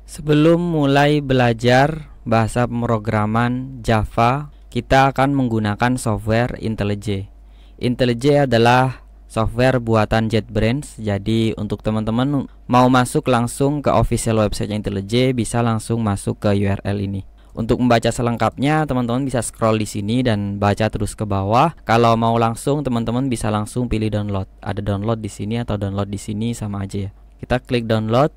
Sebelum mulai belajar bahasa pemrograman Java, kita akan menggunakan software IntelliJ. IntelliJ adalah software buatan JetBrains. Jadi untuk teman-teman mau masuk langsung ke official website IntelliJ, bisa langsung masuk ke URL ini. Untuk membaca selengkapnya, teman-teman bisa scroll di sini dan baca terus ke bawah. Kalau mau langsung, teman-teman bisa langsung pilih download. Ada download di sini atau download di sini, sama aja ya. Kita klik download.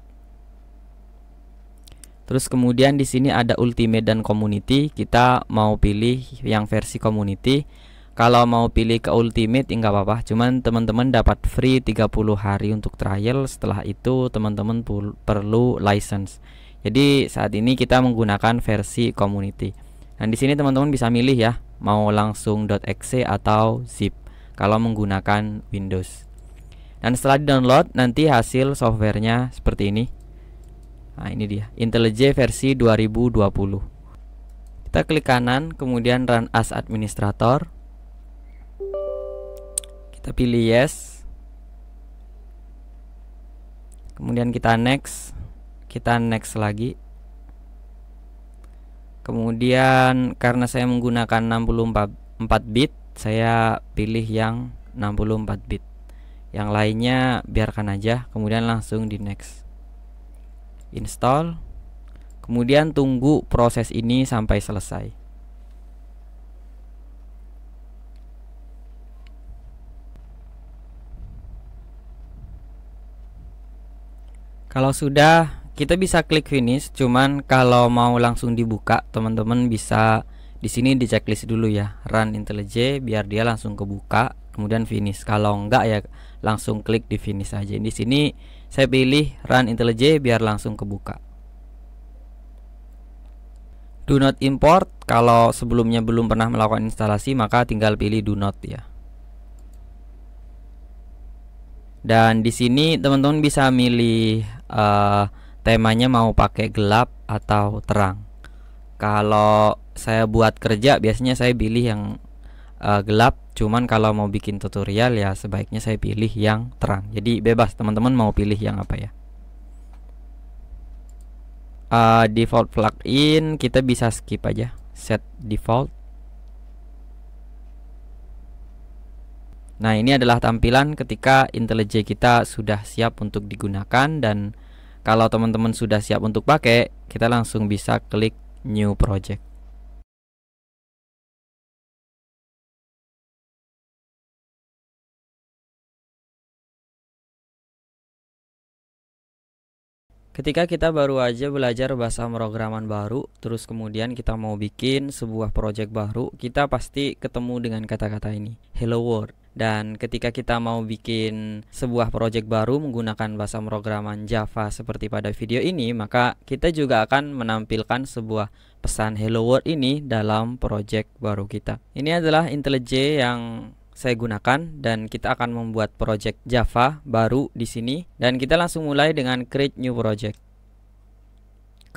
Terus kemudian di sini ada Ultimate dan Community. Kita mau pilih yang versi Community. Kalau mau pilih ke Ultimate enggak apa-apa. Cuman teman-teman dapat free 30 hari untuk trial. Setelah itu teman-teman perlu license. Jadi saat ini kita menggunakan versi Community. Dan di sini teman-teman bisa milih ya, mau langsung .exe atau zip kalau menggunakan Windows. Dan setelah di-download nanti hasil softwarenya seperti ini. Nah, ini dia, IntelliJ versi 2020. Kita klik kanan, kemudian Run as Administrator. Kita pilih yes. Kemudian kita next. Kita next lagi. Kemudian karena saya menggunakan 64 bit, saya pilih yang 64 bit. Yang lainnya biarkan aja, kemudian langsung di next. Install. Kemudian tunggu proses ini sampai selesai. Kalau sudah, kita bisa klik finish. Cuman kalau mau langsung dibuka, teman-teman bisa di sini di checklist dulu ya, Run IntelliJ biar dia langsung kebuka, kemudian finish. Kalau enggak ya langsung klik di finish aja. Di sini saya pilih Run IntelliJ biar langsung kebuka. Do not import. Kalau sebelumnya belum pernah melakukan instalasi, maka tinggal pilih do not ya. Dan di sini teman-teman bisa milih temanya mau pakai gelap atau terang. Kalau saya buat kerja biasanya saya pilih yang gelap. Cuman kalau mau bikin tutorial ya sebaiknya saya pilih yang terang. Jadi bebas teman-teman mau pilih yang apa ya. Default plugin kita bisa skip aja, set default. Nah, ini adalah tampilan ketika IntelliJ kita sudah siap untuk digunakan. Dan kalau teman-teman sudah siap untuk pakai, kita langsung bisa klik new project. Ketika kita baru aja belajar bahasa pemrograman baru, terus kemudian kita mau bikin sebuah project baru, kita pasti ketemu dengan kata-kata ini, hello world. Dan ketika kita mau bikin sebuah project baru menggunakan bahasa pemrograman Java seperti pada video ini, maka kita juga akan menampilkan sebuah pesan hello world ini dalam project baru kita. Ini adalah IntelliJ yang saya gunakan dan kita akan membuat project Java baru di sini, dan kita langsung mulai dengan create new project.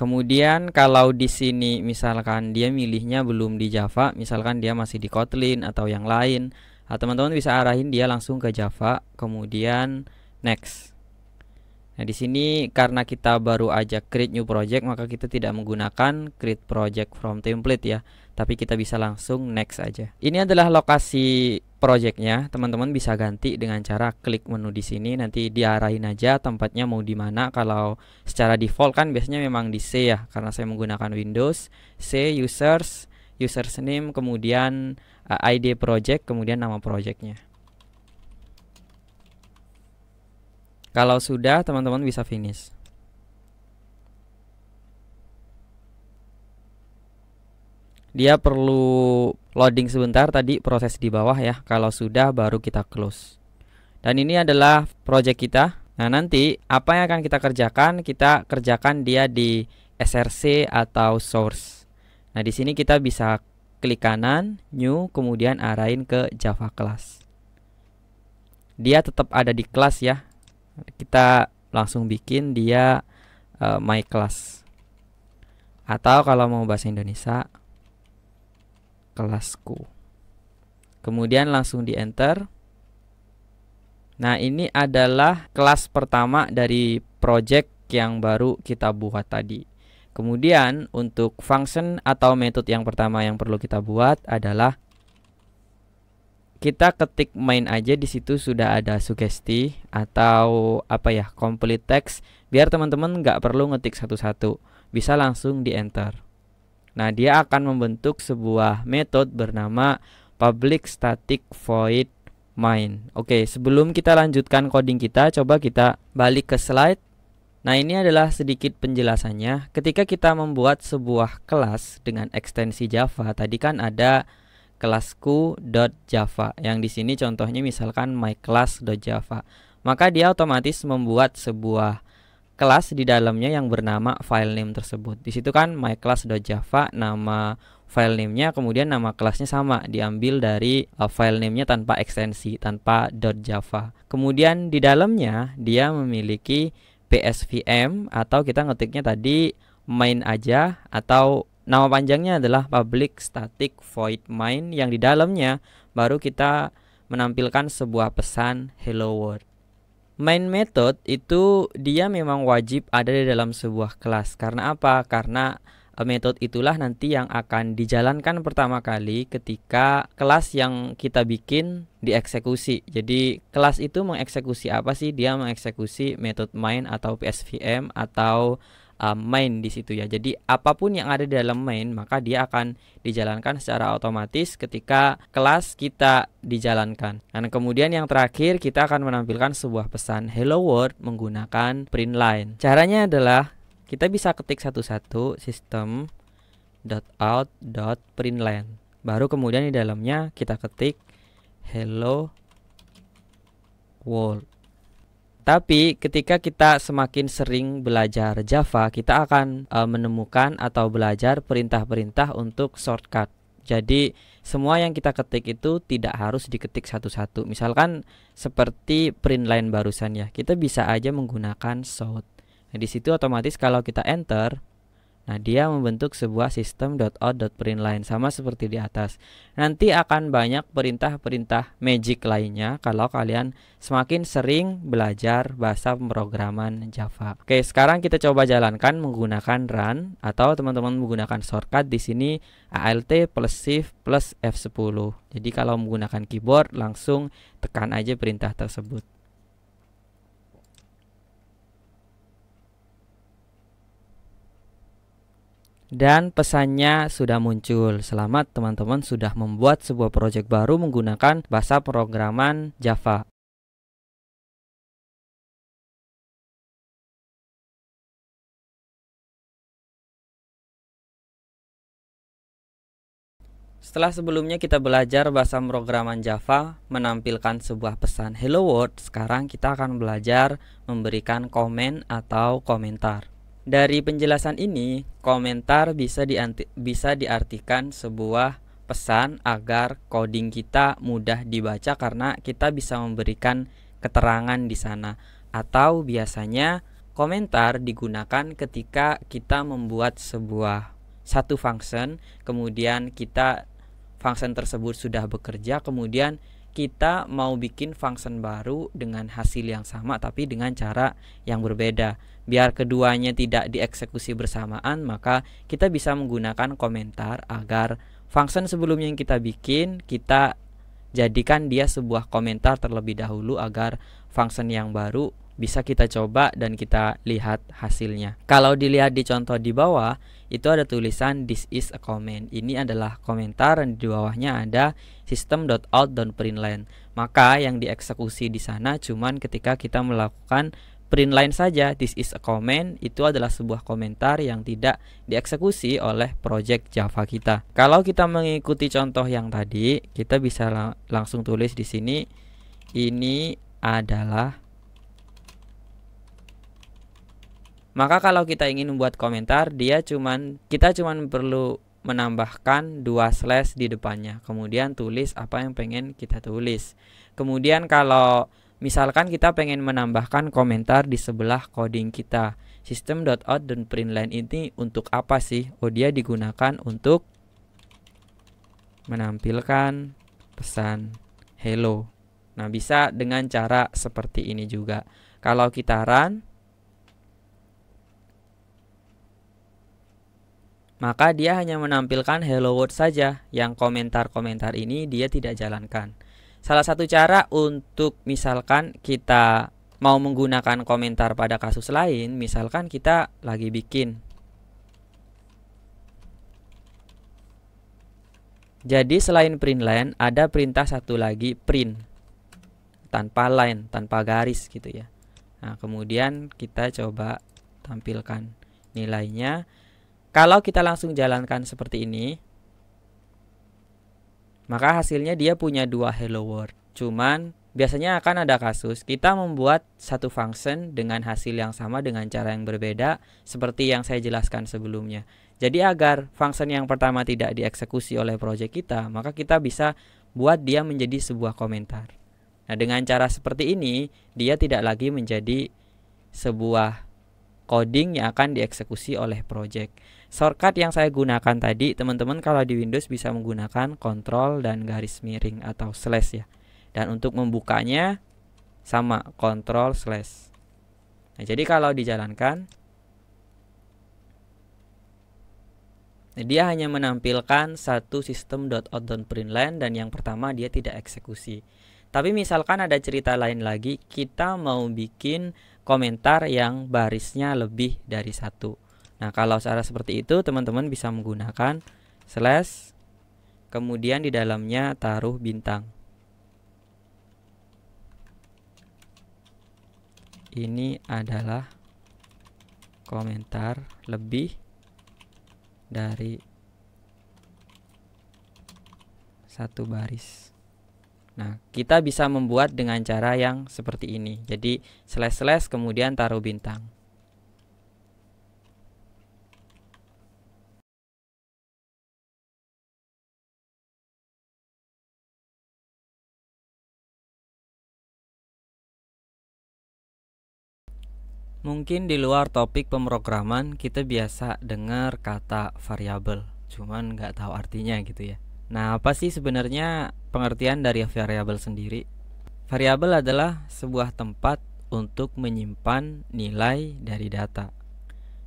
Kemudian kalau di sini misalkan dia milihnya belum di Java, misalkan dia masih di Kotlin atau yang lain, teman-teman bisa arahin dia langsung ke Java, kemudian next. Nah, di sini karena kita baru aja create new project, maka kita tidak menggunakan create project from template ya, tapi kita bisa langsung next aja. Ini adalah lokasi projectnya, teman-teman bisa ganti dengan cara klik menu di sini, nanti diarahin aja tempatnya mau di mana. Kalau secara default kan biasanya memang di C ya, karena saya menggunakan Windows. C users name, kemudian ID project, kemudian nama projectnya. Kalau sudah, teman-teman bisa finish. Dia perlu loading sebentar tadi proses di bawah ya. Kalau sudah baru kita close. Dan ini adalah project kita. Nah, nanti apa yang akan kita kerjakan? Kita kerjakan dia di src atau source. Nah, di sini kita bisa klik kanan, new, kemudian arahin ke Java class. Dia tetap ada di kelas ya. Kita langsung bikin dia my class. Atau kalau mau bahasa Indonesia, kelasku. Kemudian langsung di enter. Nah, ini adalah kelas pertama dari project yang baru kita buat tadi. Kemudian untuk function atau metode yang pertama yang perlu kita buat adalah kita ketik main aja, di situ sudah ada sugesti atau complete text, biar teman-teman nggak perlu ngetik satu-satu, bisa langsung di enter. Nah, dia akan membentuk sebuah metode bernama public static void main. Oke, sebelum kita lanjutkan coding kita, coba kita balik ke slide. Nah, ini adalah sedikit penjelasannya. Ketika kita membuat sebuah kelas dengan ekstensi Java, tadi kan ada kelasku.java, yang di sini contohnya misalkan myClass.java. Maka dia otomatis membuat sebuah kelas di dalamnya yang bernama filename tersebut. Di situ kan myClass.java, nama filename-nya, kemudian nama kelasnya sama, diambil dari filename-nya tanpa ekstensi, tanpa .java. Kemudian di dalamnya dia memiliki PSVM, atau kita ngetiknya tadi main aja, atau nama panjangnya adalah public static void main, yang di dalamnya baru kita menampilkan sebuah pesan hello world. Main method itu dia memang wajib ada di dalam sebuah kelas. Karena apa? Karena metode itulah nanti yang akan dijalankan pertama kali ketika kelas yang kita bikin dieksekusi. Jadi kelas itu mengeksekusi apa sih? Dia mengeksekusi metode main atau PSVM atau main di situ ya. Jadi apapun yang ada di dalam main, maka dia akan dijalankan secara otomatis ketika kelas kita dijalankan. Dan kemudian yang terakhir, kita akan menampilkan sebuah pesan hello world menggunakan print line. Caranya adalah kita bisa ketik satu-satu system.out.println. Baru kemudian di dalamnya kita ketik hello world. Tapi ketika kita semakin sering belajar Java, kita akan menemukan atau belajar perintah-perintah untuk shortcut. Jadi semua yang kita ketik itu tidak harus diketik satu-satu. Misalkan seperti print line barusan ya, kita bisa aja menggunakan shout. Nah, di situ otomatis kalau kita enter, nah dia membentuk sebuah system.out.println sama seperti di atas. Nanti akan banyak perintah-perintah magic lainnya kalau kalian semakin sering belajar bahasa pemrograman Java. Oke, sekarang kita coba jalankan menggunakan run, atau teman-teman menggunakan shortcut di sini Alt plus Shift plus F10. Jadi kalau menggunakan keyboard langsung tekan aja perintah tersebut. Dan pesannya sudah muncul. Selamat teman-teman sudah membuat sebuah proyek baru menggunakan bahasa pemrograman Java. Setelah sebelumnya kita belajar bahasa pemrograman Java menampilkan sebuah pesan hello world, sekarang kita akan belajar memberikan komen atau komentar. Dari penjelasan ini, komentar bisa diartikan sebuah pesan agar coding kita mudah dibaca karena kita bisa memberikan keterangan di sana. Atau biasanya komentar digunakan ketika kita membuat satu function, kemudian function tersebut sudah bekerja, kemudian kita mau bikin function baru dengan hasil yang sama tapi dengan cara yang berbeda. Biar keduanya tidak dieksekusi bersamaan, maka kita bisa menggunakan komentar agar function sebelumnya yang kita bikin, kita jadikan dia sebuah komentar terlebih dahulu agar function yang baru bisa kita coba dan kita lihat hasilnya. Kalau dilihat di contoh di bawah, itu ada tulisan this is a comment. Ini adalah komentar dan di bawahnya ada system.out.println. Maka yang dieksekusi di sana cuman ketika kita melakukan print line saja. This is a comment itu adalah sebuah komentar yang tidak dieksekusi oleh project Java kita. Kalau kita mengikuti contoh yang tadi, kita bisa langsung tulis di sini ini adalah. Maka kalau kita ingin membuat komentar, kita cuman perlu menambahkan 2 slash di depannya. Kemudian tulis apa yang pengen kita tulis. Kemudian kalau misalkan kita pengen menambahkan komentar di sebelah coding kita, system.out.println ini untuk apa sih? Oh, dia digunakan untuk menampilkan pesan hello. Nah, bisa dengan cara seperti ini juga. Kalau kita run, maka dia hanya menampilkan hello world saja, yang komentar-komentar ini dia tidak jalankan. Salah satu cara untuk misalkan kita mau menggunakan komentar pada kasus lain, misalkan kita lagi bikin. Jadi selain print line, ada perintah satu lagi print tanpa line, tanpa garis gitu ya. Nah, kemudian kita coba tampilkan nilainya. Kalau kita langsung jalankan seperti ini, maka hasilnya dia punya dua hello world. Cuman biasanya akan ada kasus kita membuat satu function dengan hasil yang sama dengan cara yang berbeda, seperti yang saya jelaskan sebelumnya. Jadi agar function yang pertama tidak dieksekusi oleh project kita, maka kita bisa buat dia menjadi sebuah komentar. Nah, dengan cara seperti ini, dia tidak lagi menjadi sebuah coding yang akan dieksekusi oleh project. Shortcut yang saya gunakan tadi, teman-teman kalau di Windows bisa menggunakan kontrol dan garis miring atau slash ya. Dan untuk membukanya sama, kontrol slash. Nah, jadi kalau dijalankan, dia hanya menampilkan satu system.out.println dan yang pertama dia tidak eksekusi. Tapi misalkan ada cerita lain lagi, kita mau bikin komentar yang barisnya lebih dari satu. Nah, kalau cara seperti itu teman-teman bisa menggunakan slash, kemudian di dalamnya taruh bintang. Ini adalah komentar lebih dari satu baris. Nah, kita bisa membuat dengan cara yang seperti ini. Jadi slash kemudian taruh bintang. Mungkin di luar topik pemrograman kita biasa dengar kata variabel, cuman nggak tahu artinya gitu ya. Nah, apa sih sebenarnya pengertian dari variabel sendiri? Variabel adalah sebuah tempat untuk menyimpan nilai dari data.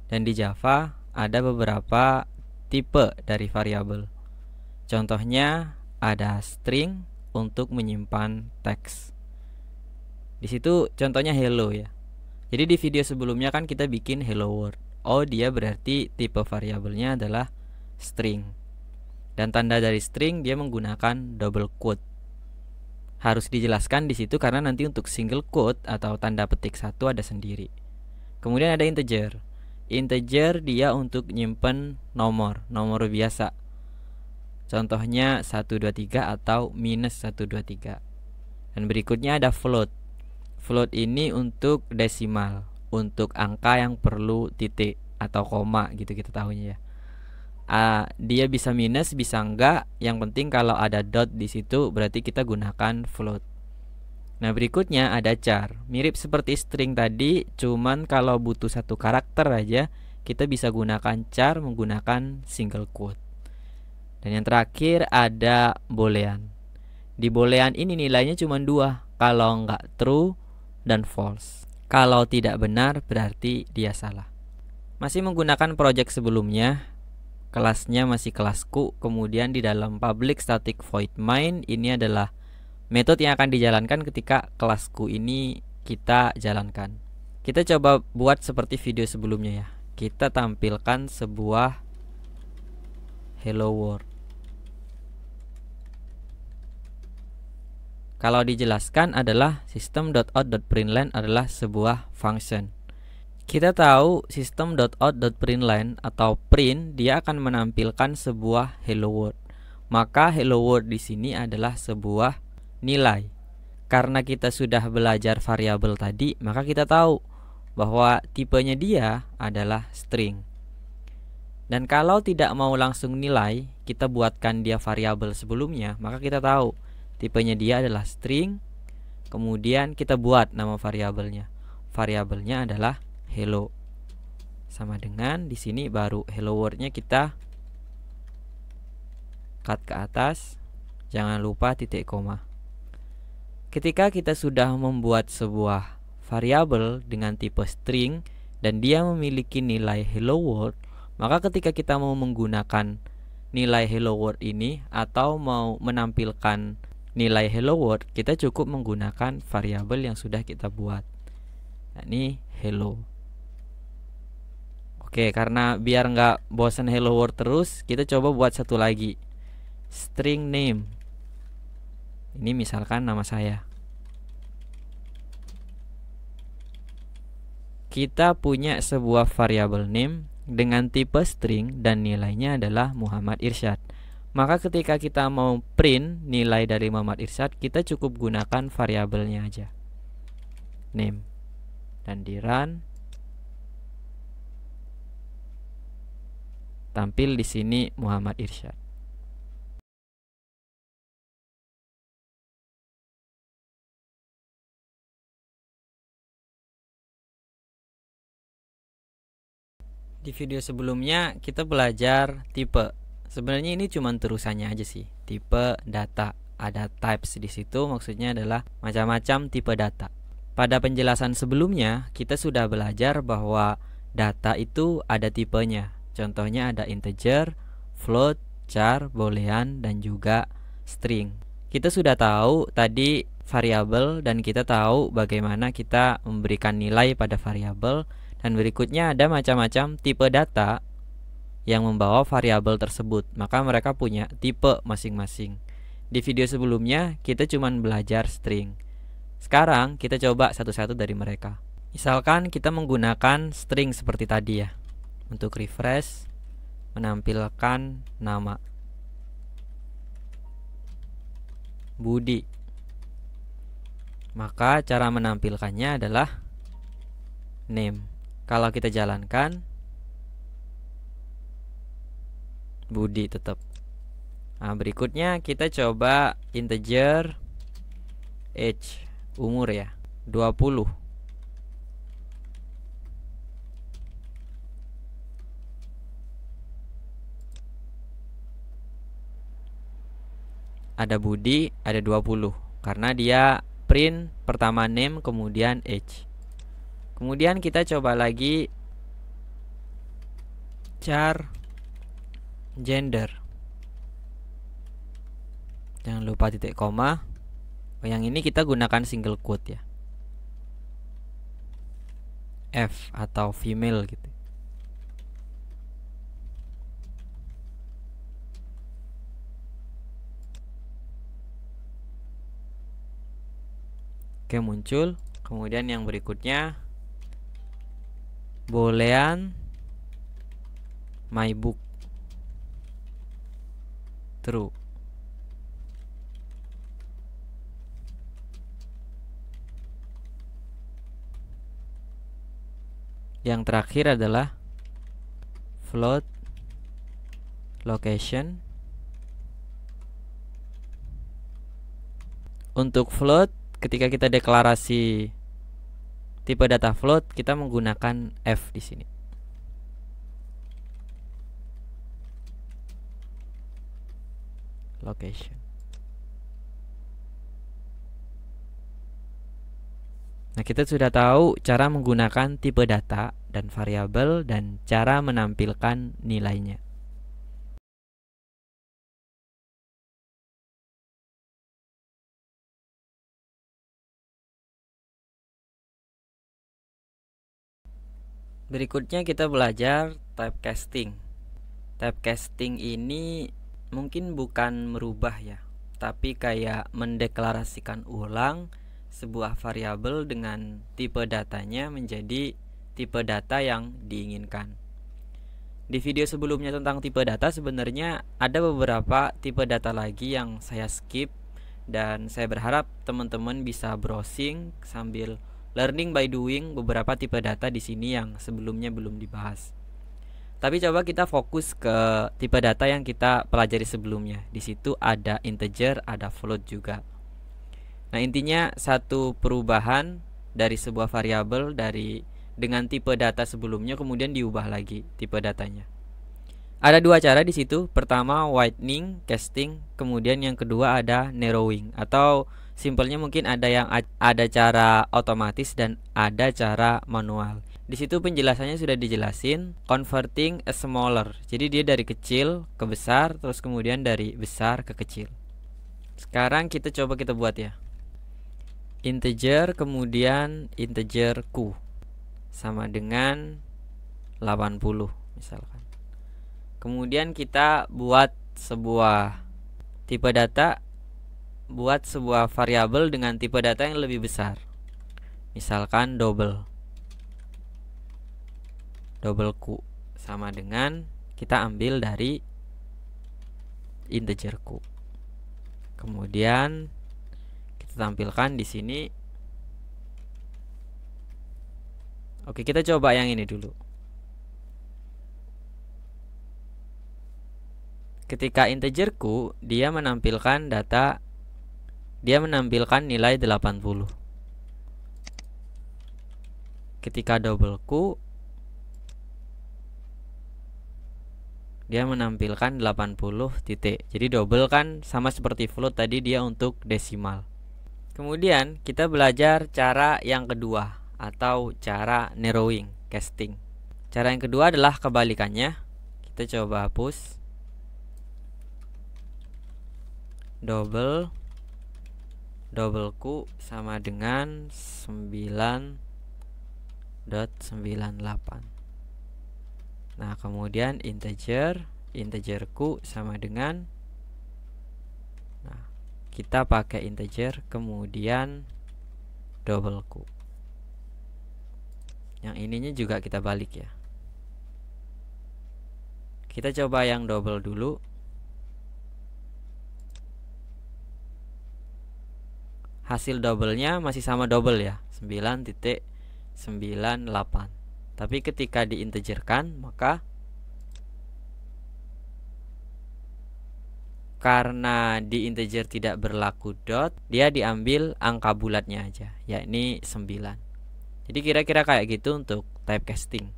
Dan di Java ada beberapa tipe dari variabel. Contohnya ada string untuk menyimpan teks. Di situ contohnya hello ya. Jadi di video sebelumnya kan kita bikin hello world. Oh, dia berarti tipe variabelnya adalah string. Dan tanda dari string dia menggunakan double quote. Harus dijelaskan di situ karena nanti untuk single quote atau tanda petik satu ada sendiri. Kemudian ada integer. Integer dia untuk nyimpen nomor biasa. Contohnya 123 atau minus 123. Dan berikutnya ada float. Float ini untuk desimal, untuk angka yang perlu titik atau koma gitu kita tahunya ya. Dia bisa minus, bisa enggak. Yang penting kalau ada dot di situ berarti kita gunakan float. Nah, berikutnya ada char. Mirip seperti string tadi, cuman kalau butuh satu karakter aja kita bisa gunakan char menggunakan single quote. Dan yang terakhir ada boolean. Di boolean ini nilainya cuma 2, kalau enggak true dan false. Kalau tidak benar berarti dia salah. Masih menggunakan project sebelumnya, kelasnya masih kelas Q. Kemudian di dalam public static void main, ini adalah metode yang akan dijalankan ketika kelas Q ini kita jalankan. Kita coba buat seperti video sebelumnya ya. Kita tampilkan sebuah hello world. Kalau dijelaskan adalah system.out.println adalah sebuah function. Kita tahu system.out.println atau print dia akan menampilkan sebuah hello world. Maka hello world di sini adalah sebuah nilai. Karena kita sudah belajar variabel tadi, maka kita tahu bahwa tipenya dia adalah string. Dan kalau tidak mau langsung nilai, kita buatkan dia variabel sebelumnya, maka kita tahu tipenya dia adalah string. Kemudian kita buat nama variabelnya. Variabelnya adalah hello. Sama dengan di sini baru hello world-nya kita cut ke atas. Jangan lupa titik koma. Ketika kita sudah membuat sebuah variabel dengan tipe string dan dia memiliki nilai hello world, Maka ketika kita mau menggunakan nilai hello world ini atau mau menampilkan nilai hello world, kita cukup menggunakan variabel yang sudah kita buat, yakni hello. Oke, karena biar nggak bosan hello world terus, kita coba buat satu lagi, string name. Ini misalkan nama saya. Kita punya sebuah variabel name dengan tipe string dan nilainya adalah Muhammad Irsyad. Maka ketika kita mau print nilai dari Muhammad Irsyad, kita cukup gunakan variabelnya aja, name, dan di run. Tampil di sini Muhammad Irsyad. Di video sebelumnya kita belajar tipe. Sebenarnya ini cuma terusannya aja sih. Tipe data. Ada types di situ, maksudnya adalah macam-macam tipe data. Pada penjelasan sebelumnya kita sudah belajar bahwa data itu ada tipenya. Contohnya ada integer, float, char, boolean, dan juga string. Kita sudah tahu tadi variabel dan kita tahu bagaimana kita memberikan nilai pada variabel. Dan berikutnya ada macam-macam tipe data yang membawa variabel tersebut. Maka mereka punya tipe masing-masing. Di video sebelumnya kita cuma belajar string. Sekarang kita coba satu-satu dari mereka. Misalkan kita menggunakan string seperti tadi ya. Untuk refresh, menampilkan nama Budi. Maka cara menampilkannya adalah name. Kalau kita jalankan, Budi tetap. Nah, berikutnya kita coba integer age, umur ya, 20. Ada Budi, ada 20. Karena dia print pertama name kemudian age. Kemudian kita coba lagi char gender. Jangan lupa titik koma. Yang ini kita gunakan single quote ya. F atau female gitu. Oke, muncul. Kemudian yang berikutnya boolean my book true. Yang terakhir adalah float location. Untuk float, ketika kita deklarasi tipe data float, kita menggunakan F di sini. Location. Nah, kita sudah tahu cara menggunakan tipe data dan variabel dan cara menampilkan nilainya. Berikutnya kita belajar typecasting. Typecasting ini mungkin bukan merubah ya, tapi kayak mendeklarasikan ulang sebuah variabel dengan tipe datanya menjadi tipe data yang diinginkan. Di video sebelumnya tentang tipe data sebenarnya ada beberapa tipe data lagi yang saya skip, dan saya berharap teman-teman bisa browsing sambil learning by doing beberapa tipe data di sini yang sebelumnya belum dibahas. Tapi coba kita fokus ke tipe data yang kita pelajari sebelumnya. Di situ ada integer, ada float juga. Nah, intinya satu perubahan dari sebuah variabel dengan tipe data sebelumnya kemudian diubah lagi tipe datanya. Ada dua cara di situ. Pertama widening, casting, kemudian yang kedua ada narrowing, atau simpelnya mungkin ada cara otomatis dan ada cara manual. Di situ penjelasannya sudah dijelasin, converting a smaller. Jadi dia dari kecil ke besar, terus kemudian dari besar ke kecil. Sekarang kita coba kita buat ya. Integer kemudian integer Q sama dengan 80 misalkan. Kemudian kita buat sebuah tipe data, buat sebuah variabel dengan tipe data yang lebih besar. Misalkan double Q sama dengan kita ambil dari integer Q. Kemudian kita tampilkan di sini. Oke, kita coba yang ini dulu. Ketika integer Q, dia menampilkan nilai 80. Ketika double Q, dia menampilkan 80 titik. Jadi double kan sama seperti float tadi, dia untuk desimal. Kemudian kita belajar cara yang kedua atau cara narrowing, casting. Cara yang kedua adalah kebalikannya. Kita coba hapus. Double Q sama dengan 9.98. Nah, kemudian integer Q sama dengan, nah, kita pakai integer kemudian double Q. Yang ininya juga kita balik ya. Kita coba yang double dulu. Hasil double-nya masih sama double ya, 9.98. Tapi ketika diintegerkan, maka karena di integer tidak berlaku dot, dia diambil angka bulatnya aja, yakni 9. Jadi kira-kira kayak gitu untuk typecasting.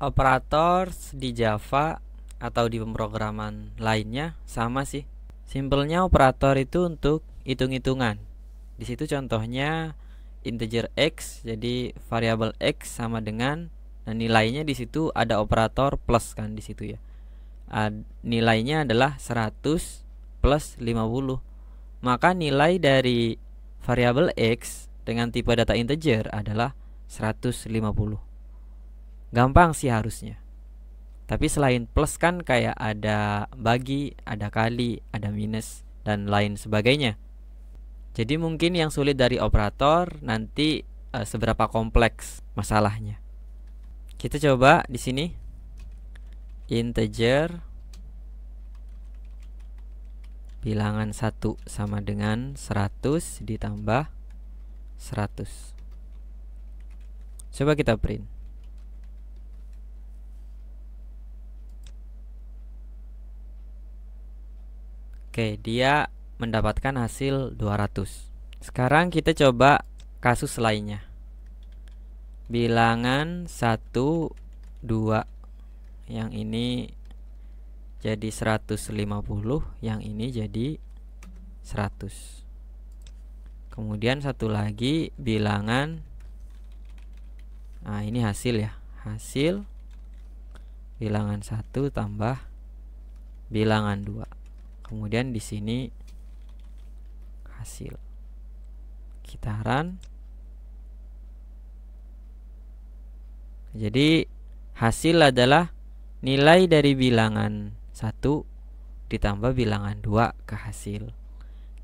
Operator di Java atau di pemrograman lainnya sama sih. Simpelnya operator itu untuk hitung-hitungan. Di situ contohnya integer x, jadi variabel x sama dengan, nah nilainya di situ ada operator plus kan di situ ya. Nilainya adalah 100 plus 50. Maka nilai dari variabel x dengan tipe data integer adalah 150. Gampang sih harusnya. Tapi selain plus kan kayak ada bagi, ada kali, ada minus, dan lain sebagainya. Jadi mungkin yang sulit dari operator nanti seberapa kompleks masalahnya. Kita coba di sini. Integer bilangan 1 sama dengan 100 ditambah 100. Coba kita print. Oke, dia mendapatkan hasil 200. Sekarang kita coba kasus lainnya. Bilangan 1, 2. Yang ini jadi 150, yang ini jadi 100. Kemudian satu lagi bilangan, nah ini hasil ya. Hasil bilangan 1 tambah bilangan 2. Kemudian di sini hasil. Kita run. Jadi hasil adalah nilai dari bilangan 1 ditambah bilangan 2 ke hasil.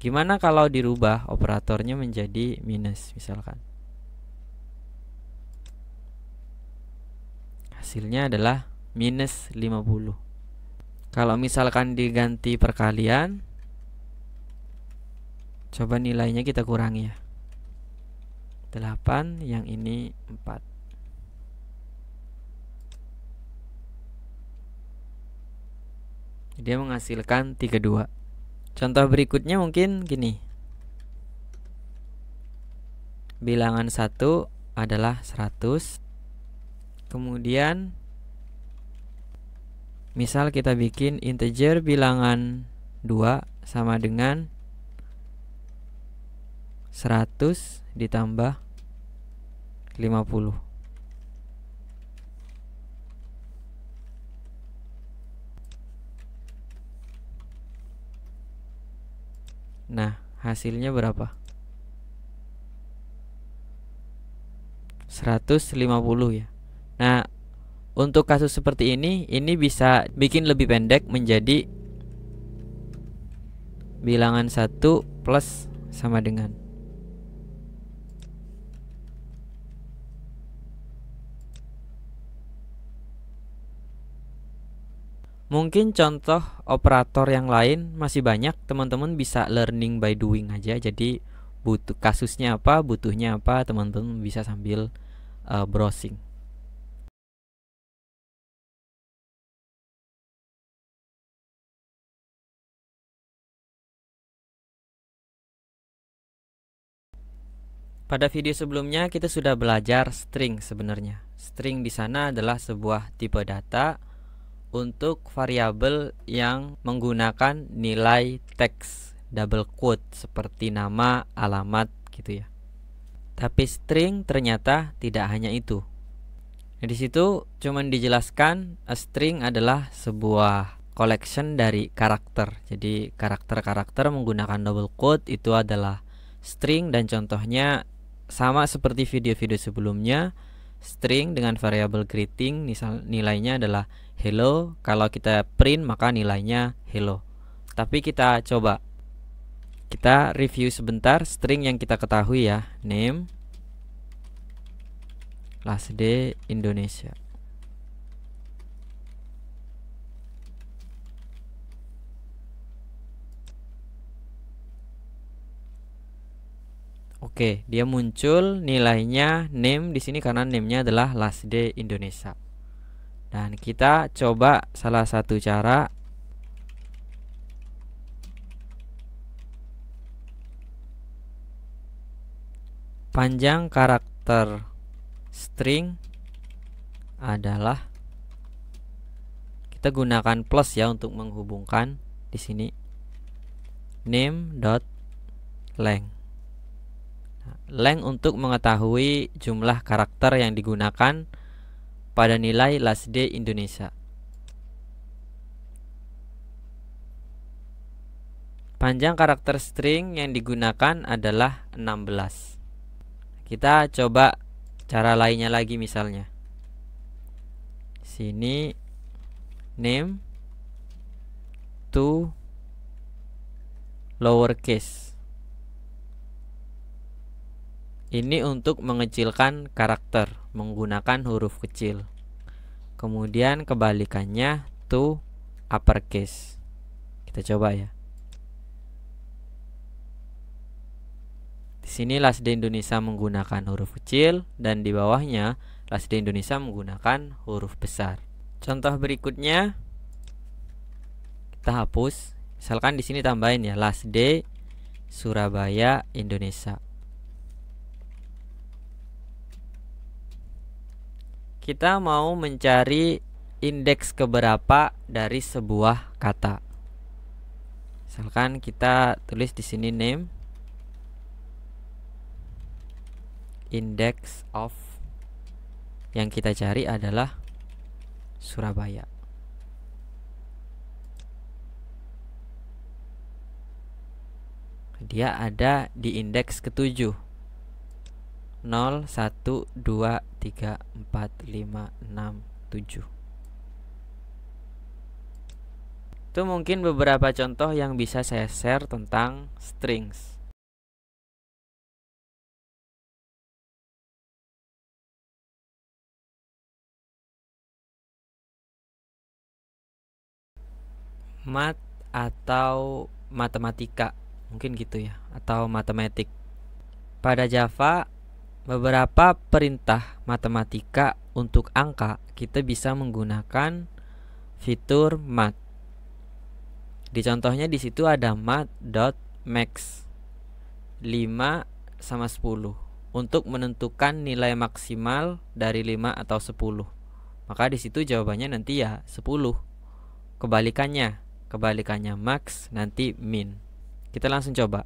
Gimana kalau dirubah operatornya menjadi minus misalkan? Hasilnya adalah minus 50. Kalau misalkan diganti perkalian, coba nilainya kita kurangi ya. 8, yang ini 4. Dia menghasilkan 32. Contoh berikutnya mungkin gini. Bilangan 1 adalah 100. Kemudian Misal kita bikin integer bilangan 2 sama dengan 100 ditambah 50. Nah, hasilnya berapa? 150 ya. Nah, untuk kasus seperti ini bisa bikin lebih pendek menjadi bilangan 1 plus sama dengan. Mungkin contoh operator yang lain masih banyak, teman-teman bisa learning by doing aja. Jadi butuh kasusnya apa, butuhnya apa, teman-teman bisa sambil browsing. Pada video sebelumnya kita sudah belajar string sebenarnya. String di sana adalah sebuah tipe data untuk variabel yang menggunakan nilai teks double quote seperti nama, alamat gitu ya. Tapi string ternyata tidak hanya itu. Nah, di situ cuman dijelaskan a string adalah sebuah collection dari karakter. Jadi karakter-karakter menggunakan double quote itu adalah string, dan contohnya sama seperti video-video sebelumnya. String dengan variabel greeting nilainya adalah hello. Kalau kita print maka nilainya hello. Tapi kita coba, kita review sebentar string yang kita ketahui ya. Name, last day, Indonesia. Oke, dia muncul nilainya name di sini karena name-nya adalah last day Indonesia. Dan kita coba salah satu cara. Panjang karakter string adalah, kita gunakan plus ya untuk menghubungkan di sini, name.length. Length untuk mengetahui jumlah karakter yang digunakan pada nilai last day Indonesia. Panjang karakter string yang digunakan adalah 16. Kita coba cara lainnya lagi, misalnya sini name to lowercase. Ini untuk mengecilkan karakter menggunakan huruf kecil. Kemudian kebalikannya to uppercase. Kita coba ya. Di sini last day Indonesia menggunakan huruf kecil, dan di bawahnya last day Indonesia menggunakan huruf besar. Contoh berikutnya kita hapus. Misalkan di sini tambahin ya last day Surabaya, Indonesia. Kita mau mencari indeks keberapa dari sebuah kata. Misalkan kita tulis di sini name, index of yang kita cari adalah Surabaya. Dia ada di indeks ke-7. 0, 1, 2, 3, 4, 5, 6, 7. Itu mungkin beberapa contoh yang bisa saya share tentang strings. Math atau matematika, mungkin gitu ya, atau matematik. Pada Java, beberapa perintah matematika untuk angka kita bisa menggunakan fitur math. Di contohnya di situ ada math.max 5 sama 10 untuk menentukan nilai maksimal dari 5 atau 10. Maka di situ jawabannya nanti ya 10. kebalikannya. Kebalikannya max, nanti min. Kita langsung coba.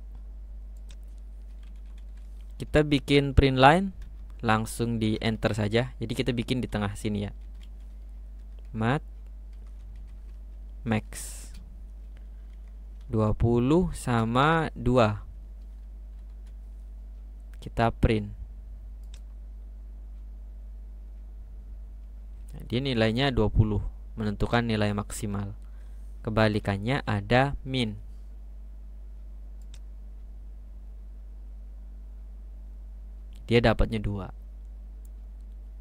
Kita bikin print line, langsung di enter saja. Jadi kita bikin di tengah sini ya. Mat max 20 sama 2. Kita print. Nah, dia nilainya 20, menentukan nilai maksimal. Kebalikannya ada min. Dia dapatnya 2.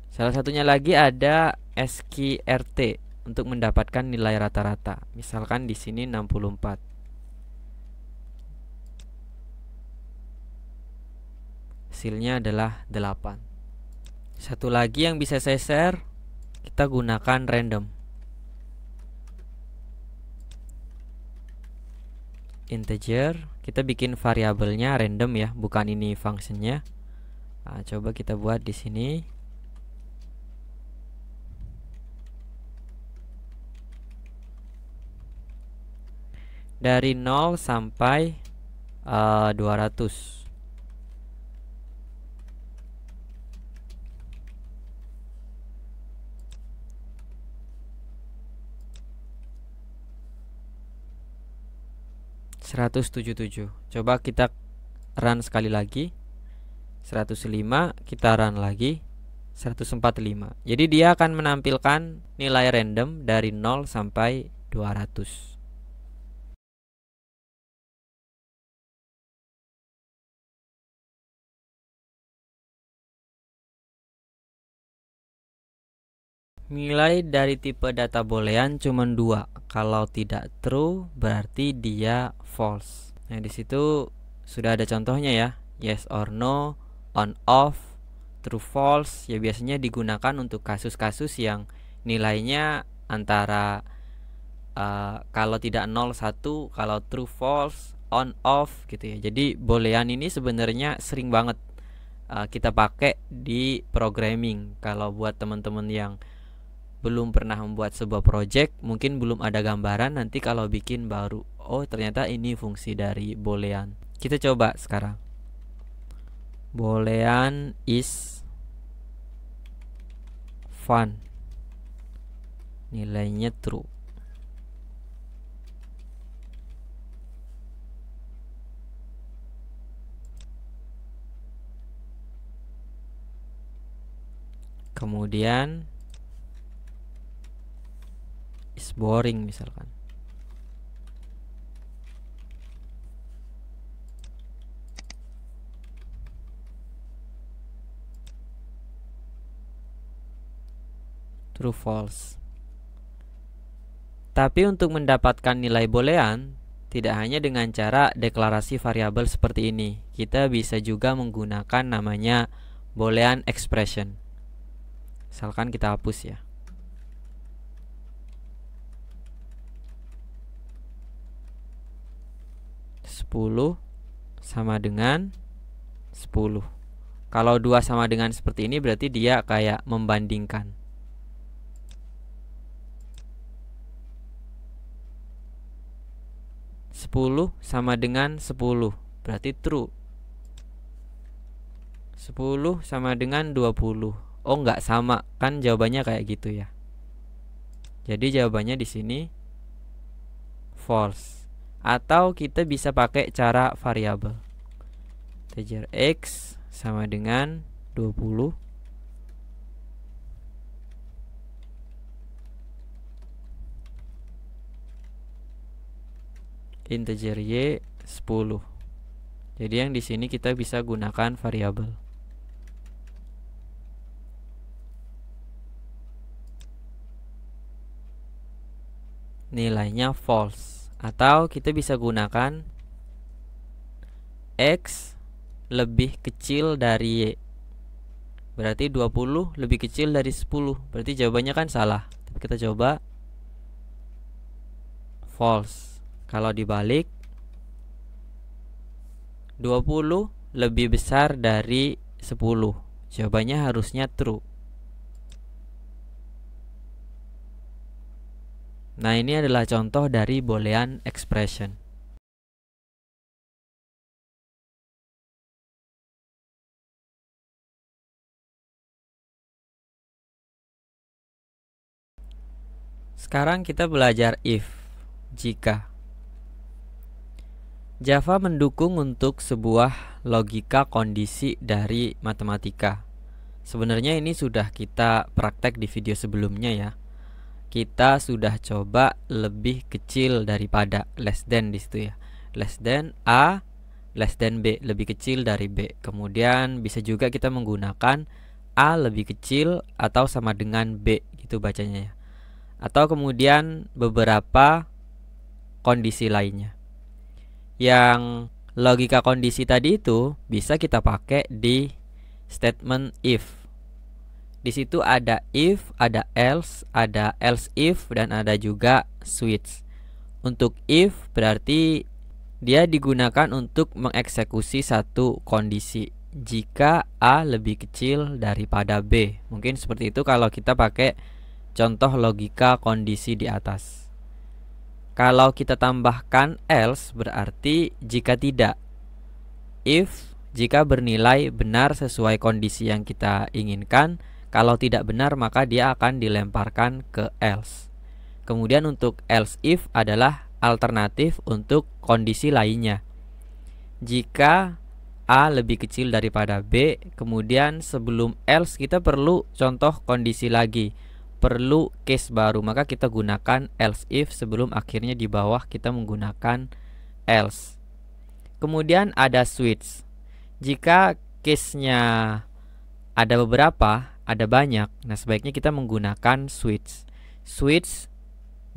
Salah satunya lagi ada SQRT untuk mendapatkan nilai rata-rata. Misalkan di sini 64. Hasilnya adalah 8. Satu lagi yang bisa saya share, kita gunakan random. Integer, kita bikin variabelnya random ya, bukan ini functionnya. Nah, coba kita buat di sini. Dari 0 sampai 200. Coba kita run sekali lagi. 105, kita run lagi. 145. Jadi dia akan menampilkan nilai random dari 0 sampai 200. Nilai dari tipe data boolean cuma 2. Kalau tidak true berarti dia false. Nah, di situ sudah ada contohnya ya. Yes or no, on off, true false. Ya biasanya digunakan untuk kasus-kasus yang nilainya antara kalau tidak 0 1, kalau true false, on off gitu ya. Jadi boolean ini sebenarnya sering banget kita pakai di programming. Kalau buat teman-teman yang belum pernah membuat sebuah project, mungkin belum ada gambaran, nanti kalau bikin baru, oh ternyata ini fungsi dari boolean. Kita coba sekarang. Boolean is fun. Nilainya true. Kemudian is boring misalkan. True false. Tapi untuk mendapatkan nilai boolean tidak hanya dengan cara deklarasi variabel seperti ini. Kita bisa juga menggunakan namanya boolean expression. Misalkan kita hapus ya. 10 sama dengan 10. Kalau 2 sama dengan seperti ini berarti dia kayak membandingkan. 10 sama dengan 10 berarti true. 10 sama dengan 20. Oh, enggak sama, kan jawabannya kayak gitu ya. Jadi jawabannya di sini false. Atau kita bisa pakai cara variabel. Integer x sama dengan 20. Integer y 10. Jadi yang di sini kita bisa gunakan variabel. Nilainya false. Atau kita bisa gunakan x lebih kecil dari y. Berarti 20 lebih kecil dari 10. Berarti jawabannya kan salah. Kita coba false. Kalau dibalik 20 lebih besar dari 10. Jawabannya harusnya true. Nah, ini adalah contoh dari boolean expression. Sekarang kita belajar if, jika. Java mendukung untuk sebuah logika kondisi dari matematika. Sebenarnya ini sudah kita praktek di video sebelumnya ya. Kita sudah coba lebih kecil daripada less than di situ ya. Less than A, less than B, lebih kecil dari B. Kemudian bisa juga kita menggunakan A lebih kecil atau sama dengan B, gitu bacanya ya. Atau kemudian beberapa kondisi lainnya. Yang logika kondisi tadi itu bisa kita pakai di statement if. Di situ ada if, ada else if, dan ada juga switch. Untuk if berarti dia digunakan untuk mengeksekusi satu kondisi jika A lebih kecil daripada B. Mungkin seperti itu kalau kita pakai contoh logika kondisi di atas. Kalau kita tambahkan else berarti jika tidak. If jika bernilai benar sesuai kondisi yang kita inginkan. Kalau tidak benar maka dia akan dilemparkan ke else. Kemudian untuk else if adalah alternatif untuk kondisi lainnya. Jika A lebih kecil daripada B, kemudian sebelum else kita perlu contoh kondisi lagi. Perlu case baru, maka kita gunakan else if sebelum akhirnya di bawah kita menggunakan else. Kemudian ada switch. Jika case-nya ada beberapa, ada banyak, nah sebaiknya kita menggunakan switch. Switch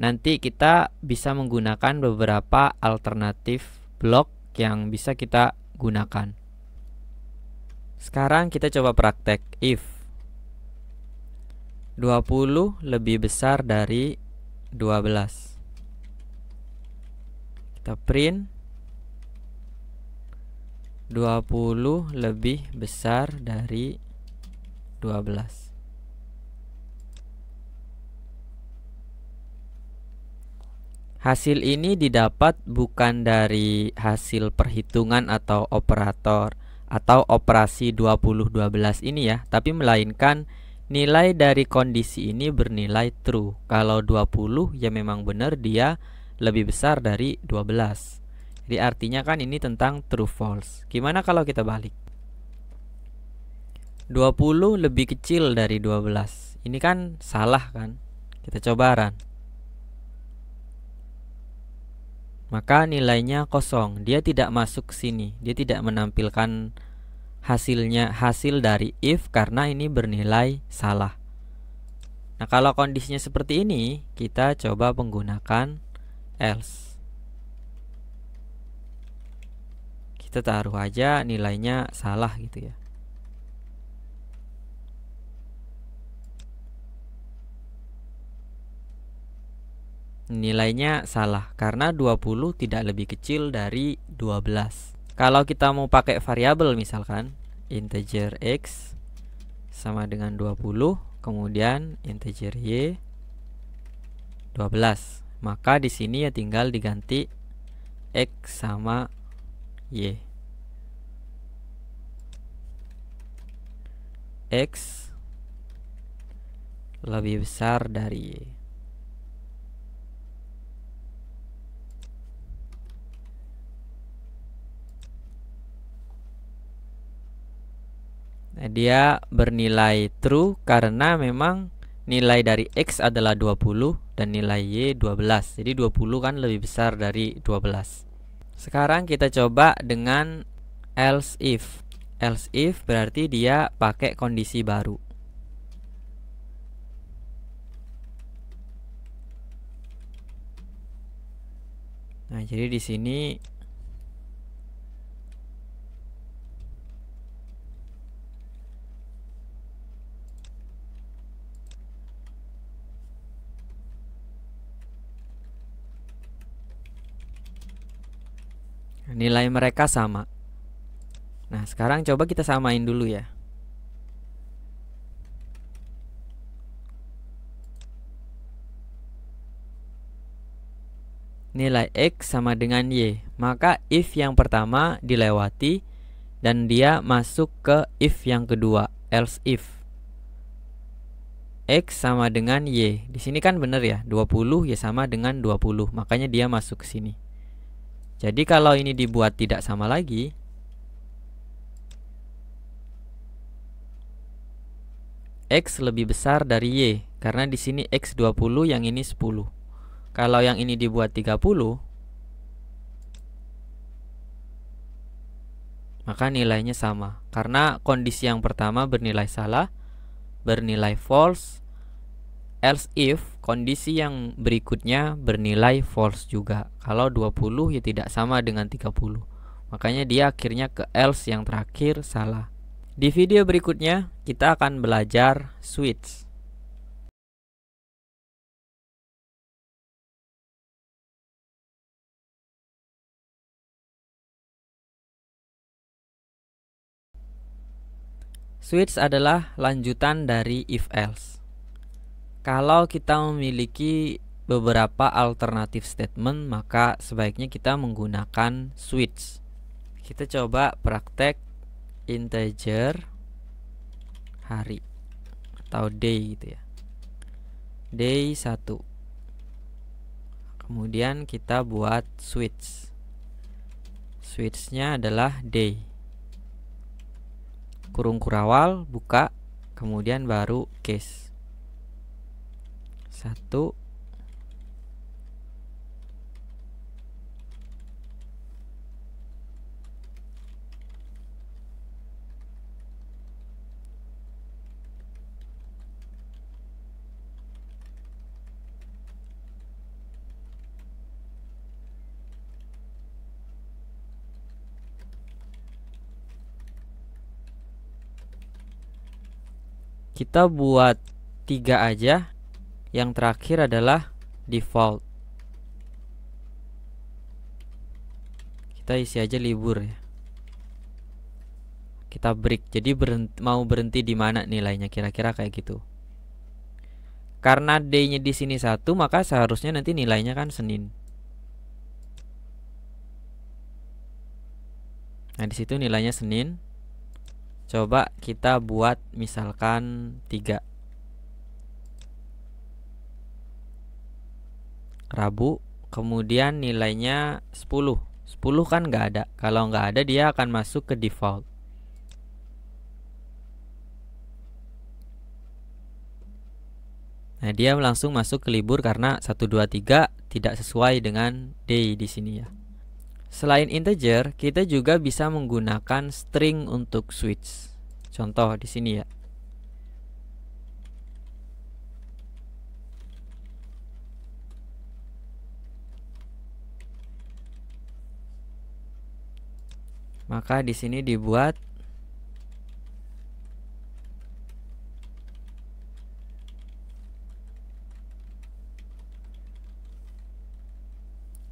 nanti kita bisa menggunakan beberapa alternatif blok yang bisa kita gunakan. Sekarang kita coba praktek if 20 lebih besar dari 12. Kita print 20 lebih besar dari 12. Hasil ini didapat bukan dari hasil perhitungan atau operator atau operasi 20-12 ini ya, tapi melainkan nilai dari kondisi ini bernilai true. Kalau 20 ya memang benar dia lebih besar dari 12. Jadi artinya kan ini tentang true false. Gimana kalau kita balik? 20 lebih kecil dari 12. Ini kan salah kan? Kita coba run. Maka nilainya kosong. Dia tidak masuk ke sini. Dia tidak menampilkan hasil dari if karena ini bernilai salah. Nah, kalau kondisinya seperti ini, kita coba menggunakan else. Kita taruh aja nilainya salah gitu ya. Nilainya salah karena 20 tidak lebih kecil dari 12. Kalau kita mau pakai variabel misalkan integer x sama dengan 20, kemudian integer y 12. Maka di sini ya tinggal diganti x sama y. X lebih besar dari y. Nah, dia bernilai true karena memang nilai dari x adalah 20 dan nilai y 12. Jadi 20 kan lebih besar dari 12. Sekarang kita coba dengan else if. Else if berarti dia pakai kondisi baru. Nah, jadi di sini nilai mereka sama. Nah, sekarang coba kita samain dulu ya. nilai X sama dengan Y. Maka if yang pertama dilewati dan dia masuk ke if yang kedua, else if. X sama dengan Y. Di sini kan benar ya, 20 ya sama dengan 20. Makanya dia masuk ke sini. Jadi kalau ini dibuat tidak sama lagi, X lebih besar dari Y. Karena di sini X 20, yang ini 10. Kalau yang ini dibuat 30, maka nilainya sama. Karena kondisi yang pertama bernilai salah, bernilai false, else if kondisi yang berikutnya bernilai false juga. Kalau 20 ya tidak sama dengan 30. Makanya dia akhirnya ke else yang terakhir salah. Di video berikutnya kita akan belajar switch. Switch adalah lanjutan dari if else. Kalau kita memiliki beberapa alternatif statement, maka sebaiknya kita menggunakan switch. Kita coba praktek integer hari atau day gitu ya. Day 1. Kemudian kita buat switch. Switchnya adalah day. Kurung kurawal, buka, kemudian baru case. 1. Kita buat 3 aja. Yang terakhir adalah default. Kita isi aja libur ya. Kita break. Jadi mau berhenti di mana nilainya, kira-kira kayak gitu. Karena day-nya di sini 1, maka seharusnya nanti nilainya kan Senin. Nah, di situ nilainya Senin. Coba kita buat misalkan 3. Rabu, kemudian nilainya 10. 10 kan nggak ada. Kalau nggak ada dia akan masuk ke default. Nah, dia langsung masuk ke libur karena 1, 2, 3 tidak sesuai dengan day di sini ya. Selain integer, kita juga bisa menggunakan string untuk switch. Contoh di sini ya. Maka di sini dibuat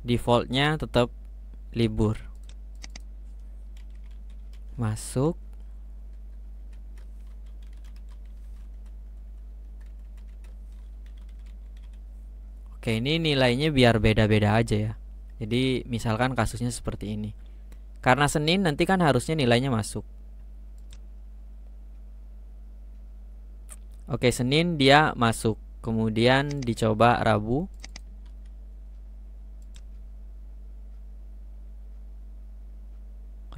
defaultnya tetap libur. Masuk. Oke, ini nilainya biar beda-beda aja ya. Jadi misalkan kasusnya seperti ini. Karena Senin nanti kan harusnya nilainya masuk. Oke, Senin dia masuk. Kemudian dicoba Rabu.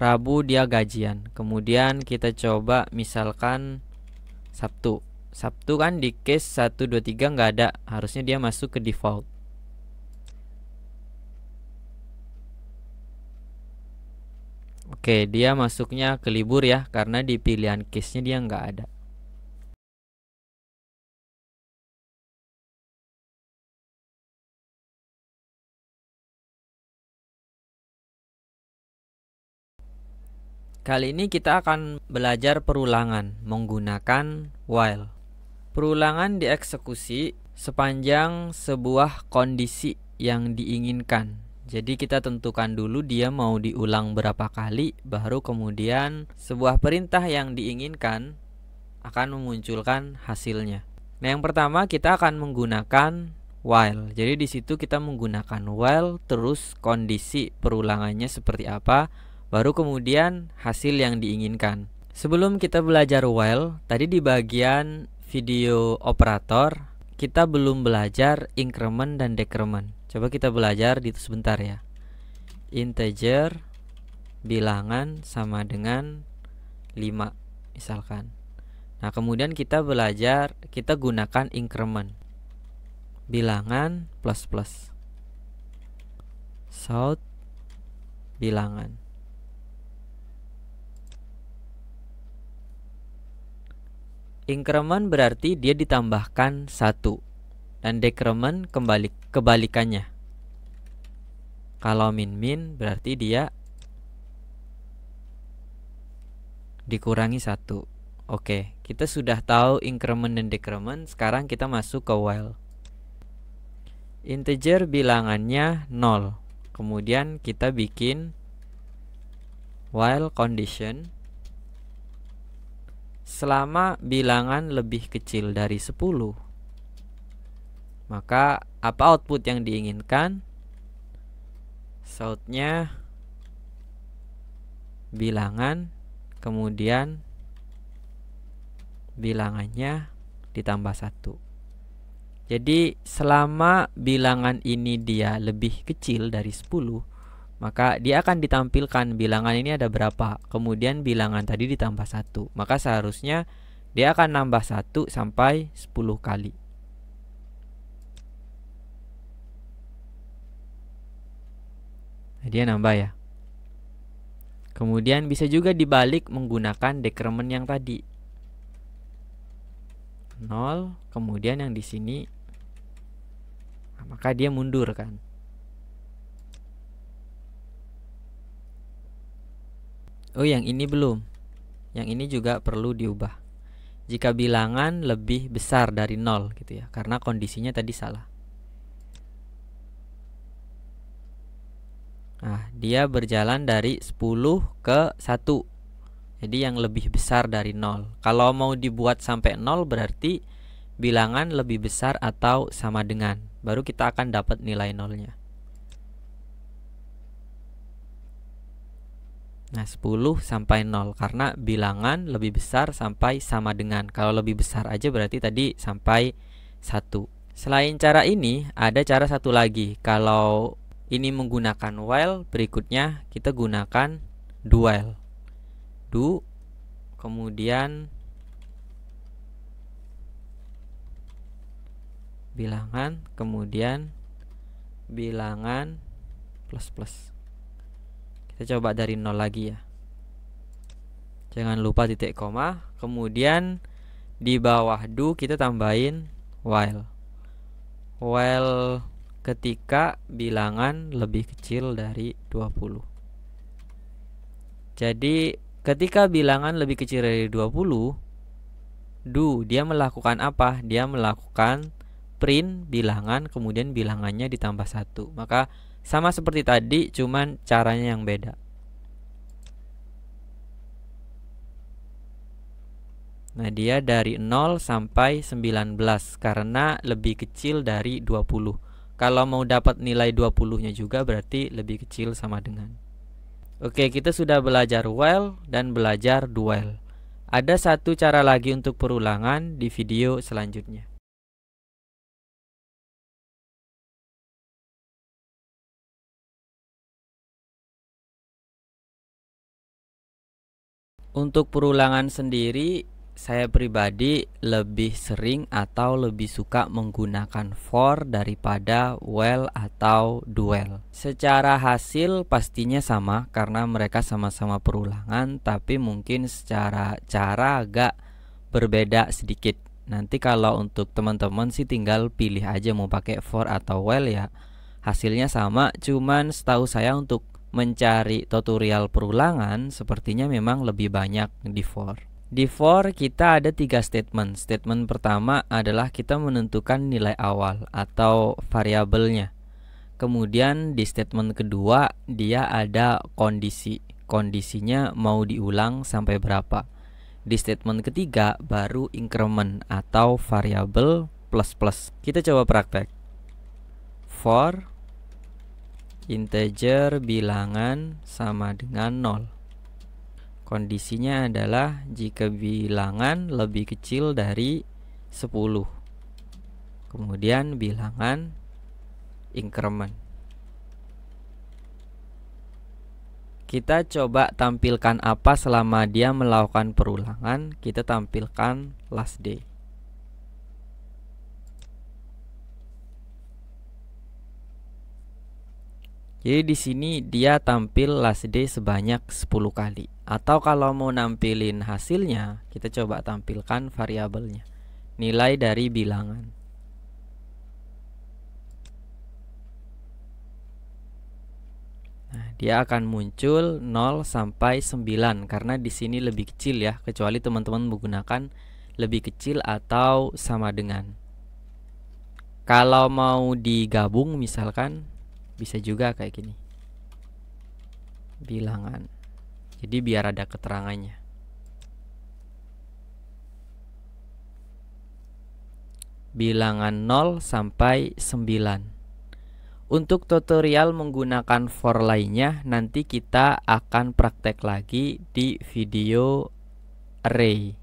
Rabu dia gajian. Kemudian kita coba misalkan Sabtu. Sabtu kan di case 1, 2, 3 nggak ada. Harusnya dia masuk ke default. Oke, dia masuknya ke libur ya. Karena di pilihan case-nya dia nggak ada. Kali ini kita akan belajar perulangan menggunakan while. Perulangan dieksekusi sepanjang sebuah kondisi yang diinginkan. Jadi kita tentukan dulu dia mau diulang berapa kali, baru kemudian sebuah perintah yang diinginkan akan memunculkan hasilnya. Nah, yang pertama kita akan menggunakan while. Jadi di situ kita menggunakan while, terus kondisi perulangannya seperti apa, baru kemudian hasil yang diinginkan. Sebelum kita belajar while, tadi di bagian video operator kita belum belajar increment dan decrement. Coba kita belajar di itu sebentar ya. Integer bilangan sama dengan 5 misalkan. Nah, kemudian kita belajar, kita gunakan increment. Bilangan plus plus. South bilangan. Increment berarti dia ditambahkan 1, dan decrement kebalikannya. Kalau min berarti dia dikurangi 1. Oke, kita sudah tahu increment dan decrement. Sekarang kita masuk ke while. Integer bilangannya 0. Kemudian kita bikin while condition. Selama bilangan lebih kecil dari 10, maka apa output yang diinginkan? South-nya bilangan, kemudian bilangannya ditambah 1. Jadi selama bilangan ini dia lebih kecil dari 10, maka dia akan ditampilkan bilangan ini ada berapa, kemudian bilangan tadi ditambah 1. Maka seharusnya dia akan nambah 1 sampai 10 kali. Nah, dia nambah ya. Kemudian bisa juga dibalik menggunakan decrement yang tadi. 0, kemudian yang di sini, nah, maka dia mundur kan. Oh, yang ini belum. Yang ini juga perlu diubah. Jika bilangan lebih besar dari 0 gitu ya, karena kondisinya tadi salah. Nah, dia berjalan dari 10 ke 1. Jadi yang lebih besar dari 0. Kalau mau dibuat sampai 0 berarti bilangan lebih besar atau sama dengan. Baru kita akan dapat nilai 0-nya. Nah, 10 sampai 0 karena bilangan lebih besar sampai sama dengan. Kalau lebih besar aja berarti tadi sampai 1. Selain cara ini, ada cara satu lagi. Kalau ini menggunakan while, berikutnya kita gunakan do while. Do, kemudian bilangan, kemudian bilangan plus plus. Kita coba dari 0 lagi ya. Jangan lupa titik koma. Kemudian di bawah do kita tambahin while. While ketika bilangan lebih kecil dari 20. Jadi ketika bilangan lebih kecil dari 20, do dia melakukan apa? Dia melakukan print bilangan, kemudian bilangannya ditambah 1. Maka sama seperti tadi, cuman caranya yang beda. Nah, dia dari 0 sampai 19 karena lebih kecil dari 20. Kalau mau dapat nilai 20-nya juga berarti lebih kecil sama dengan. Oke, kita sudah belajar while dan belajar do while. Ada satu cara lagi untuk perulangan di video selanjutnya. Untuk perulangan sendiri, saya pribadi lebih sering atau lebih suka menggunakan for daripada while atau do while. Secara hasil pastinya sama karena mereka sama-sama perulangan, tapi mungkin secara cara agak berbeda sedikit. Nanti kalau untuk teman-teman sih tinggal pilih aja mau pakai for atau while ya. Hasilnya sama, cuman setahu saya untuk mencari tutorial perulangan sepertinya memang lebih banyak di for. Di for kita ada 3 statement. Statement pertama adalah kita menentukan nilai awal atau variabelnya. Kemudian di statement kedua dia ada kondisi. Kondisinya mau diulang sampai berapa. Di statement ketiga baru increment atau variabel plus plus. Kita coba praktek. for integer bilangan sama dengan 0. Kondisinya adalah jika bilangan lebih kecil dari 10. Kemudian bilangan increment. Kita coba tampilkan apa selama dia melakukan perulangan. Kita tampilkan last day. Jadi di sini dia tampil last day sebanyak 10 kali. Atau kalau mau nampilin hasilnya, kita coba tampilkan variabelnya. Nilai dari bilangan. Nah, dia akan muncul 0 sampai 9 karena di sini lebih kecil ya, kecuali teman-teman menggunakan lebih kecil atau sama dengan. Kalau mau digabung misalkan bisa juga kayak gini. Bilangan. Jadi biar ada keterangannya. Bilangan 0 sampai 9. Untuk tutorial menggunakan for lainnya nanti kita akan praktek lagi di video array.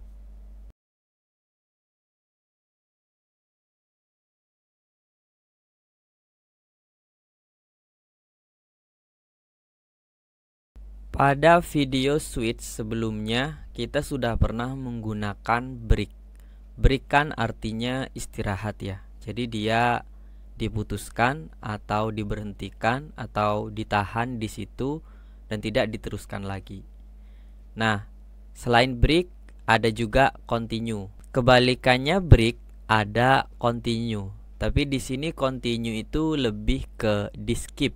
Pada video switch sebelumnya kita sudah pernah menggunakan break. Break kan artinya istirahat ya. Jadi dia diputuskan atau diberhentikan atau ditahan di situ dan tidak diteruskan lagi. Nah, selain break ada juga continue. Kebalikannya break ada continue. Tapi di sini continue itu lebih ke di skip,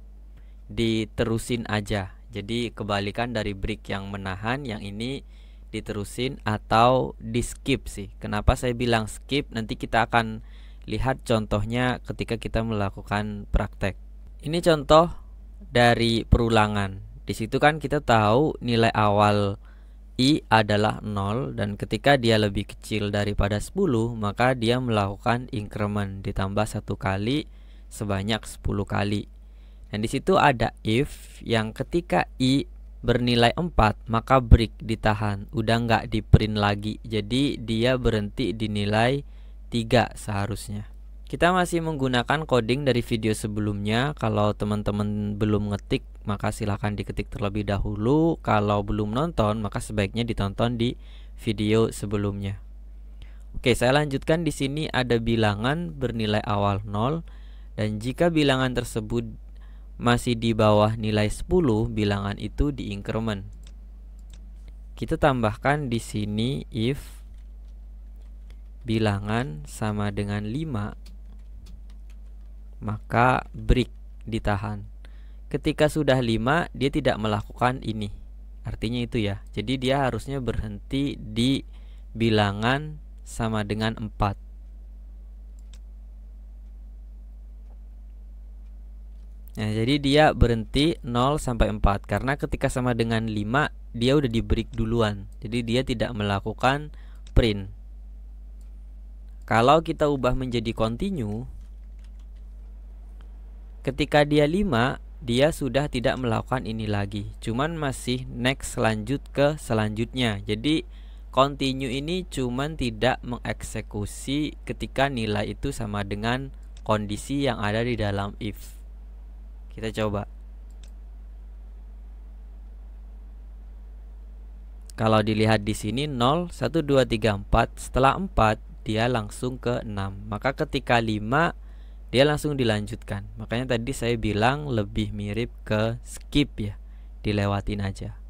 diterusin aja. Jadi kebalikan dari break yang menahan, yang ini diterusin atau di skip sih. Kenapa saya bilang skip? Nanti kita akan lihat contohnya ketika kita melakukan praktek. Ini contoh dari perulangan. Di situ kan kita tahu nilai awal I adalah 0 dan ketika dia lebih kecil daripada 10, maka dia melakukan increment ditambah 1 kali sebanyak 10 kali. Dan di situ ada if yang ketika I bernilai 4, maka break ditahan, udah nggak di print lagi. Jadi dia berhenti di nilai 3 seharusnya. Kita masih menggunakan coding dari video sebelumnya. Kalau teman-teman belum ngetik, maka silahkan diketik terlebih dahulu. Kalau belum nonton, maka sebaiknya ditonton di video sebelumnya. Oke, saya lanjutkan. Di sini ada bilangan bernilai awal 0 dan jika bilangan tersebut masih di bawah nilai 10, bilangan itu di increment. Kita tambahkan di sini if bilangan sama dengan 5, maka break ditahan. Ketika sudah 5, dia tidak melakukan ini. Artinya itu ya. Jadi dia harusnya berhenti di bilangan sama dengan 4. Nah, jadi dia berhenti 0 sampai 4 karena ketika sama dengan 5 dia udah di break duluan. Jadi dia tidak melakukan print. Kalau kita ubah menjadi continue, ketika dia 5, dia sudah tidak melakukan ini lagi. Cuman masih next, lanjut ke selanjutnya. Jadi continue ini cuman tidak mengeksekusi ketika nilai itu sama dengan kondisi yang ada di dalam if. Kita coba. Kalau dilihat di sini 0, 1, 2, 3, 4. Setelah 4 dia langsung ke 6. Maka ketika 5 dia langsung dilanjutkan. Makanya tadi saya bilang lebih mirip ke skip ya. Dilewatin aja.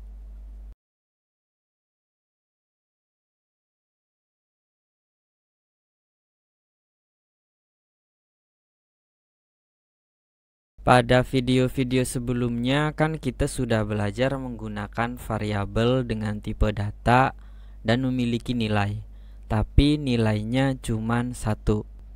Pada video-video sebelumnya kan kita sudah belajar menggunakan variabel dengan tipe data dan memiliki nilai. Tapi nilainya cuma 1.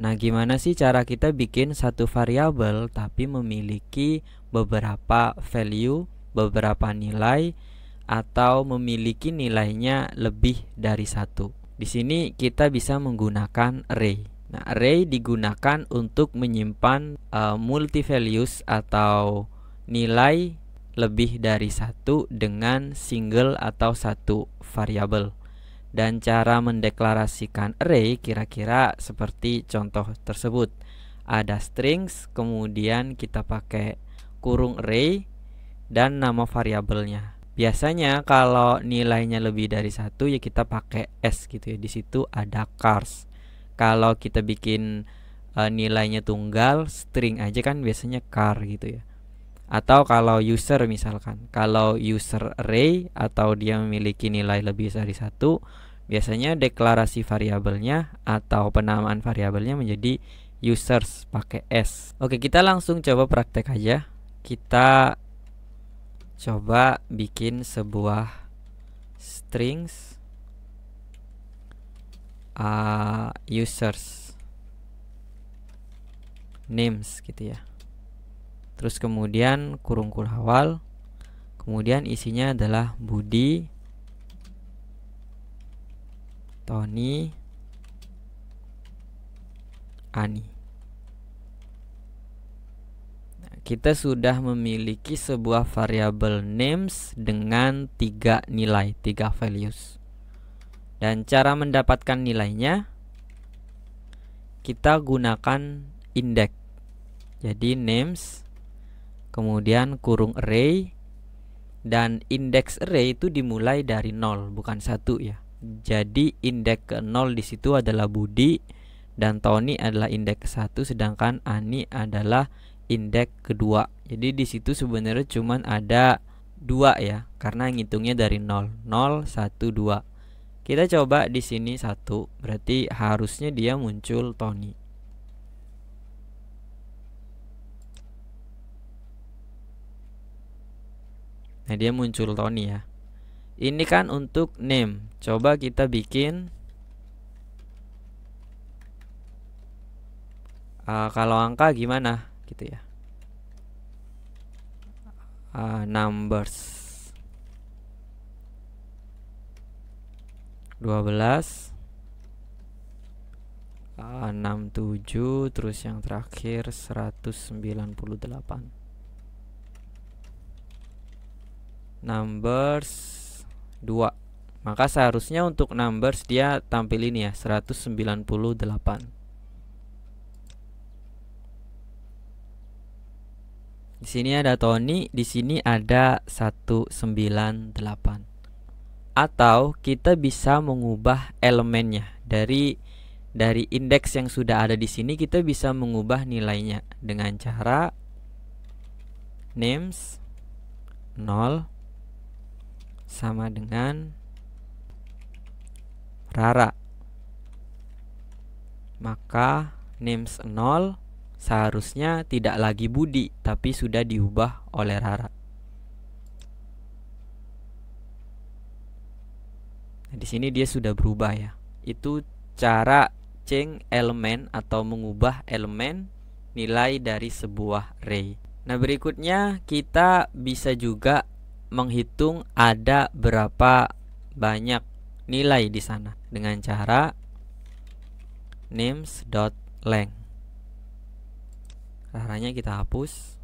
Nah, gimana sih cara kita bikin satu variabel tapi memiliki beberapa value, beberapa nilai, atau memiliki nilainya lebih dari 1? Di sini kita bisa menggunakan array. Nah, array digunakan untuk menyimpan multi values atau nilai lebih dari satu dengan single atau satu variabel. Dan cara mendeklarasikan array kira-kira seperti contoh tersebut. Ada strings, kemudian kita pakai kurung array dan nama variabelnya. Biasanya kalau nilainya lebih dari satu ya kita pakai s gitu ya. Di situ ada chars. Kalau kita bikin nilainya tunggal, string aja kan biasanya char gitu ya. Atau kalau user misalkan, kalau user array atau dia memiliki nilai lebih dari satu, biasanya deklarasi variabelnya atau penamaan variabelnya menjadi users pakai s. Oke, kita langsung coba praktek aja. Kita coba bikin sebuah strings users names gitu ya. Terus kemudian kurung awal, kemudian isinya adalah Budi, Tony, Ani. Nah, kita sudah memiliki sebuah variabel names dengan 3 nilai, 3 values. Dan cara mendapatkan nilainya kita gunakan index. Jadi names, kemudian kurung array, dan index array itu dimulai dari 0 bukan 1 ya. Jadi indeks ke 0 di situ adalah Budi dan Tony adalah indeks ke 1, sedangkan Ani adalah indeks kedua. Jadi di situ sebenarnya cuman ada 2 ya, karena ngitungnya dari 0, 0, 1, 2. Kita coba di sini 1, berarti harusnya dia muncul Tony. Nah, dia muncul Tony ya. Ini kan untuk name. Coba kita bikin kalau angka gimana gitu ya. Numbers 12 67, terus yang terakhir 198. Numbers 2. Maka seharusnya untuk numbers dia tampil ini ya, 198. Di sini ada Tony, di sini ada 198. Atau kita bisa mengubah elemennya dari indeks yang sudah ada di sini. Kita bisa mengubah nilainya dengan cara names 0 sama dengan Rara. Maka names 0 seharusnya tidak lagi Budi, tapi sudah diubah oleh Rara. Nah, di sini dia sudah berubah ya. Itu cara change elemen atau mengubah elemen nilai dari sebuah array. Nah, berikutnya kita bisa juga menghitung ada berapa banyak nilai di sana dengan cara names.length. Caranya kita hapus.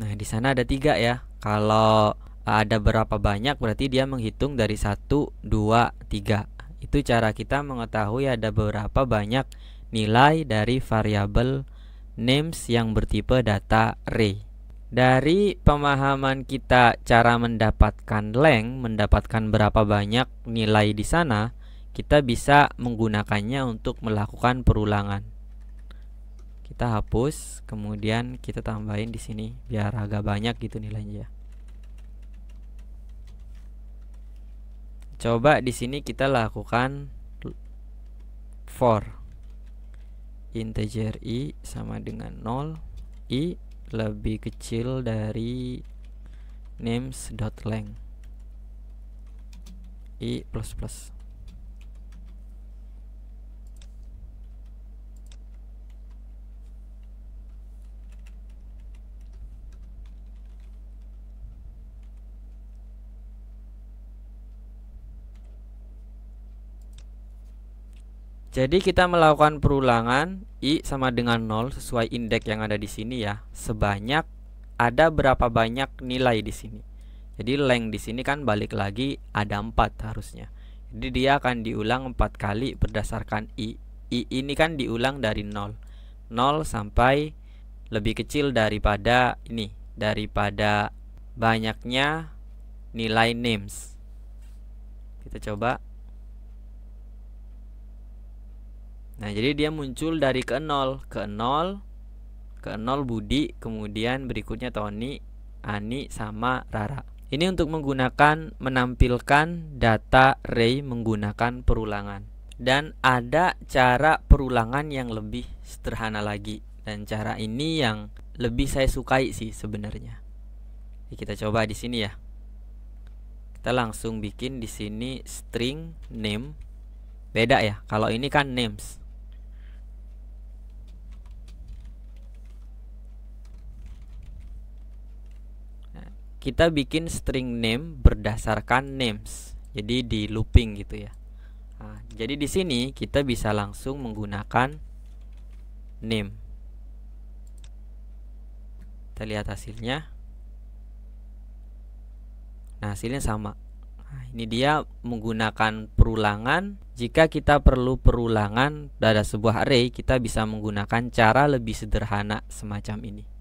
Nah, di sana ada 3 ya. Kalau ada berapa banyak berarti dia menghitung dari 1, 2, 3. Itu cara kita mengetahui ada berapa banyak nilai dari variabel names yang bertipe data array. Dari pemahaman kita cara mendapatkan length, mendapatkan berapa banyak nilai di sana, kita bisa menggunakannya untuk melakukan perulangan. Kita hapus, kemudian kita tambahin di sini biar agak banyak gitu nilainya. Coba di sini kita lakukan for integer i sama dengan 0, i lebih kecil dari names.length, i plus plus. Jadi kita melakukan perulangan I sama dengan 0 sesuai indeks yang ada di sini ya. Sebanyak ada berapa banyak nilai di sini. Jadi length di sini kan balik lagi ada 4 harusnya. Jadi dia akan diulang 4 kali berdasarkan I. I ini kan diulang dari 0. 0 sampai lebih kecil daripada ini, daripada banyaknya nilai names. Kita coba. Nah, jadi dia muncul dari ke 0, ke 0, ke 0 Budi, kemudian berikutnya Tony, Ani, sama Rara. Ini untuk menampilkan data array menggunakan perulangan. Dan ada cara perulangan yang lebih sederhana lagi. Dan cara ini yang lebih saya sukai sih sebenarnya. Jadi kita coba di sini ya. Kita langsung bikin di sini string name. Beda ya, kalau ini kan names. Kita bikin string name berdasarkan names. Jadi di looping gitu ya. Nah, jadi di sini kita bisa langsung menggunakan name. Kita lihat hasilnya. Nah, hasilnya sama. Nah, ini dia menggunakan perulangan. Jika kita perlu perulangan pada sebuah array, kita bisa menggunakan cara lebih sederhana semacam ini.